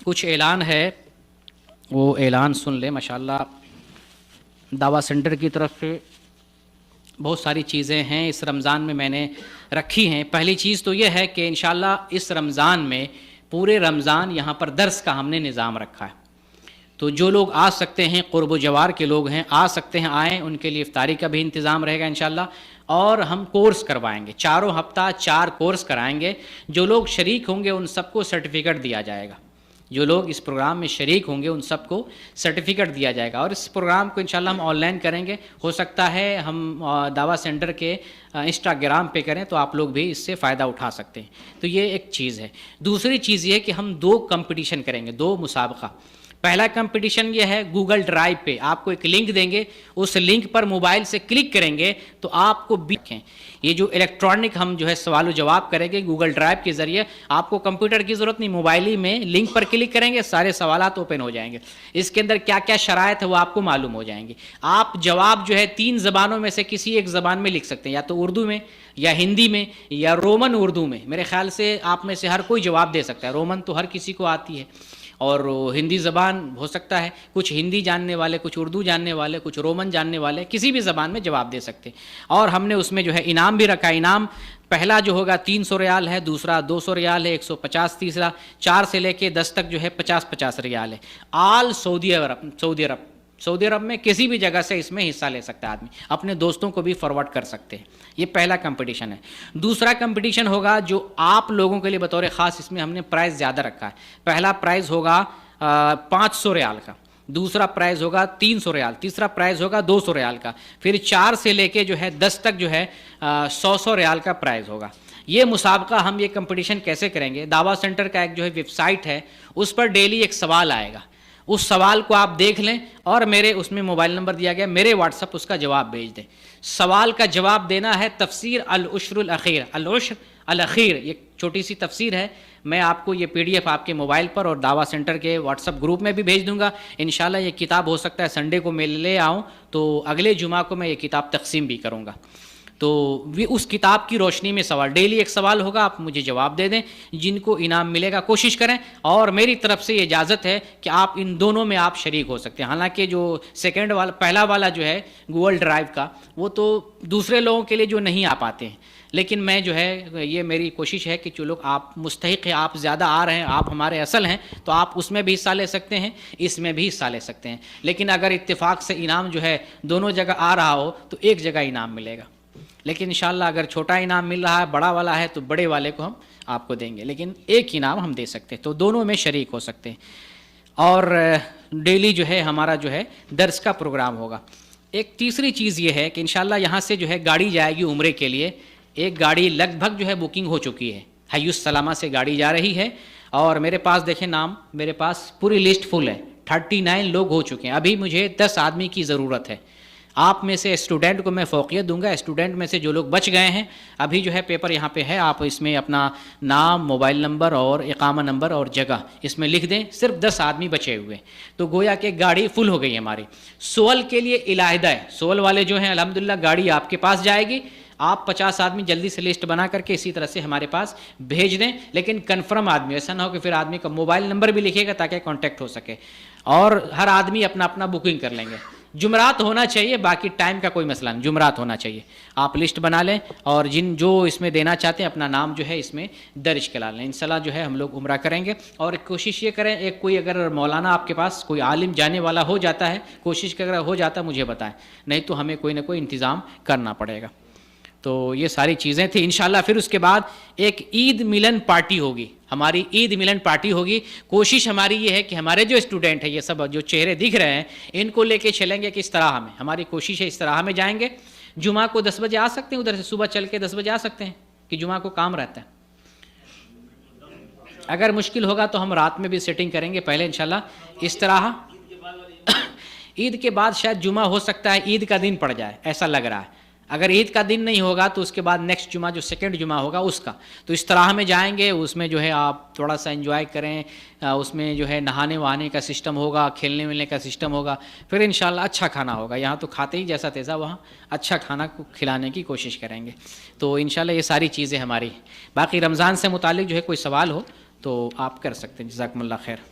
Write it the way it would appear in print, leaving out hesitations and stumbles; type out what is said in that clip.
کچھ اعلان ہے، وہ اعلان سن لیں. ماشاءاللہ دعویٰ سینٹر کی طرف سے بہت ساری چیزیں ہیں اس رمضان میں نے رکھی ہیں. پہلی چیز تو یہ ہے کہ انشاءاللہ اس رمضان میں پورے رمضان یہاں پر درس کا ہم نے نظام رکھا ہے. تو جو لوگ آ سکتے ہیں، قرب و جوار کے لوگ ہیں، آ سکتے ہیں، آئیں. ان کے لیے افطاری کا بھی انتظام رہے گا انشاءاللہ. اور ہم کورس کروائیں گے، چاروں ہفتہ 4 کورس کرائیں گے. جو لوگ شریک ہوں گے ان سب کو سرٹیفکیٹ دیا جائے گا. جو لوگ اس پروگرام میں شریک ہوں گے ان سب کو سرٹیفکیٹ دیا جائے گا. اور اس پروگرام کو انشاءاللہ ہم آن لائن کریں گے. ہو سکتا ہے ہم دعویٰ سینٹر کے انسٹاگرام پہ کریں تو آپ لوگ بھی اس سے فائدہ اٹھا سکتے ہیں. تو یہ ایک چیز ہے. دوسری چیز یہ ہے کہ ہم 2 کمپٹیشن کریں گے، 2 مسابقہ. پہلا کمپٹیشن یہ ہے گوگل ڈرائیو پہ آپ کو ایک لنک دیں گے، اس لنک پر موبائل سے کلک کریں گے تو آپ کو یہ جو الیکٹرانک ہم جو ہے سوال و جواب کریں گے گوگل ڈرائیو کے ذریعے، آپ کو کمپیوٹر کی ضرورت نہیں، موبائل ہی میں لنک پر کلک کریں گے، سارے سوالات اوپن ہو جائیں گے. اس کے اندر کیا کیا شرائط ہے وہ آپ کو معلوم ہو جائیں گے. آپ جواب جو ہے 3 زبانوں میں سے کسی ایک زبان میں لکھ سکتے ہیں، یا تو اردو میں یا ہندی میں یا رومن اردو میں. میرے خیال سے آپ میں سے ہر کوئی جواب دے سکتا ہے. رومن تو ہر کسی کو آتی ہے، اور ہندی زبان ہو سکتا ہے کچھ ہندی جاننے والے، کچھ اردو جاننے والے، کچھ رومن جاننے والے کسی بھی زبان میں جواب دے سکتے. اور ہم نے اس میں جو ہے انعام بھی رکھا. انعام پہلا جو ہوگا 300 ریال ہے، دوسرا 200 ریال ہے، 150، تیسرا 4 سے لے کے 10 تک جو ہے 50 ریال ہے. آل سعودی عرب میں کسی بھی جگہ سے اس میں حصہ لے سکتا ہے آدمی. اپنے دوستوں کو بھی فارورڈ کر سکتے ہیں. یہ پہلا کمپٹیشن ہے. دوسرا کمپٹیشن ہوگا جو آپ لوگوں کے لیے بطور خاص اس میں ہم نے پرائز زیادہ رکھا ہے. پہلا پرائز ہوگا 500 ریال کا، دوسرا پرائز ہوگا 300 ریال، تیسرا پرائز ہوگا 200 ریال کا، پھر 4 سے لے کے جو ہے 10 تک جو ہے 100 ریال کا پرائز ہوگا. یہ مسابقہ ہم یہ کمپٹیشن کیسے کریں گے؟ دعویٰ سینٹر کا ایک جو ہے ویب سائٹ ہے، اس پر ڈیلی ایک سوال آئے گا. اس سوال کو آپ دیکھ لیں اور میرے اس میں موبائل نمبر دیا گیا، میرے واٹس اپ اس کا جواب بھیج دیں. سوال کا جواب دینا ہے تفسیر العشر الاخیر. العشر الاخیر یہ چھوٹی سی تفسیر ہے. میں آپ کو یہ PDF آپ کے موبائل پر اور دعویٰ سینٹر کے واٹس اپ گروپ میں بھی بھیج دوں گا. انشاءاللہ یہ کتاب ہو سکتا ہے سنڈے کو میں لے آؤں تو اگلے جمعہ کو میں یہ کتاب تقسیم بھی کروں گا. تو اس کتاب کی روشنی میں سوال، ڈیلی ایک سوال ہوگا، آپ مجھے جواب دے دیں. جن کو انعام ملے گا کوشش کریں. اور میری طرف سے یہ اجازت ہے کہ آپ ان دونوں میں آپ شریک ہو سکتے ہیں. حالانکہ جو سیکنڈ والا، پہلا والا جو ہے گوگل ڈرائیو کا، وہ تو دوسرے لوگوں کے لیے جو نہیں آ پاتے ہیں. لیکن میں جو ہے یہ میری کوشش ہے کہ جو لوگ آپ مستحق ہیں، آپ زیادہ آ رہے ہیں، آپ ہمارے اصل ہیں، تو آپ اس میں بھی حصہ لے سکتے ہیں، اس میں بھی حصہ لے سکتے ہیں. لیکن اگر اتفاق سے انعام جو ہے دونوں جگہ آ رہا ہو تو ایک جگہ انعام ملے گا. لیکن انشاءاللہ اگر چھوٹا انعام مل رہا ہے، بڑا والا ہے، تو بڑے والے کو ہم آپ کو دیں گے. لیکن ایک انعام ہم دے سکتے ہیں، تو دونوں میں شریک ہو سکتے ہیں. اور ڈیلی جو ہے ہمارا جو ہے درس کا پروگرام ہوگا. ایک تیسری چیز یہ ہے کہ انشاءاللہ یہاں سے جو ہے گاڑی جائے گی عمرے کے لیے. ایک گاڑی لگ بھگ جو ہے بکنگ ہو چکی ہے، حی السلامہ سے گاڑی جا رہی ہے. اور میرے پاس دیکھیں نام، میرے پاس پوری لسٹ فل ہے. 39 لوگ ہو چکے ہیں. ابھی مجھے 10 آدمی کی ضرورت ہے. آپ میں سے اسٹوڈنٹ کو میں فوقیت دوں گا. اسٹوڈنٹ میں سے جو لوگ بچ گئے ہیں، ابھی جو ہے پیپر یہاں پہ ہے، آپ اس میں اپنا نام، موبائل نمبر اور اقامہ نمبر اور جگہ اس میں لکھ دیں. صرف 10 آدمی بچے ہوئے، تو گویا کہ گاڑی فل ہو گئی ہماری. سول کے لیے علیحدہ ہے. سول والے جو ہیں الحمدللہ گاڑی آپ کے پاس جائے گی. آپ 50 آدمی جلدی سے لسٹ بنا کر کے اسی طرح سے ہمارے پاس بھیج دیں. لیکن کنفرم آدمی، ایسا نہ ہو کہ پھر آدمی کا موبائل نمبر بھی لکھے گا تاکہ کانٹیکٹ ہو سکے. اور ہر آدمی اپنا اپنا بکنگ کر لیں گے. جمعرات ہونا چاہیے، باقی ٹائم کا کوئی مسئلہ نہیں، جمعرات ہونا چاہیے. آپ لسٹ بنا لیں اور جو اس میں دینا چاہتے ہیں اپنا نام جو ہے اس میں درج کرا لیں. انشاءاللہ جو ہے ہم لوگ عمرہ کریں گے. اور کوشش یہ کریں، ایک کوئی اگر مولانا آپ کے پاس کوئی عالم جانے والا ہو جاتا ہے، کوشش اگر ہو جاتا ہے مجھے بتائیں، نہیں تو ہمیں کوئی نہ کوئی انتظام کرنا پڑے گا. تو یہ ساری چیزیں تھیں. انشاءاللہ پھر اس کے بعد ایک عید ملن پارٹی ہوگی. ہماری عید ملن پارٹی ہوگی. کوشش ہماری یہ ہے کہ ہمارے جو اسٹوڈنٹ ہیں، یہ سب جو چہرے دکھ رہے ہیں، ان کو لے کے چلیں گے کس طرح میں. ہماری کوشش ہے اس طرح میں جائیں گے. جمعہ کو 10 بجے آ سکتے ہیں، ادھر سے صبح چل کے 10 بجے آ سکتے ہیں کہ جمعہ کو کام رہتا ہے. اگر مشکل ہوگا تو ہم رات میں بھی سیٹنگ کریں گے پہلے انشاءاللہ اس طرح. عید کے بعد شاید جمعہ ہو سکتا ہے عید کا دن پڑ جائے، ایسا لگ رہا ہے. اگر عید کا دن نہیں ہوگا تو اس کے بعد نیکسٹ جمعہ جو سیکنڈ جمعہ ہوگا اس کا. تو اس طرح میں جائیں گے. اس میں جو ہے آپ تھوڑا سا انجوائے کریں. اس میں جو ہے نہانے وہانے کا سسٹم ہوگا، کھیلنے ملنے کا سسٹم ہوگا. پھر انشاءاللہ اچھا کھانا ہوگا. یہاں تو کھاتے ہی جیسا تیزا، وہاں اچھا کھانا کھلانے کی کوشش کریں گے. تو انشاءاللہ یہ ساری چیزیں ہماری. باقی رمضان سے متعلق جو ہے کوئی سوال ہو تو آپ کر سکتے ہیں. جزاکم اللہ خیر.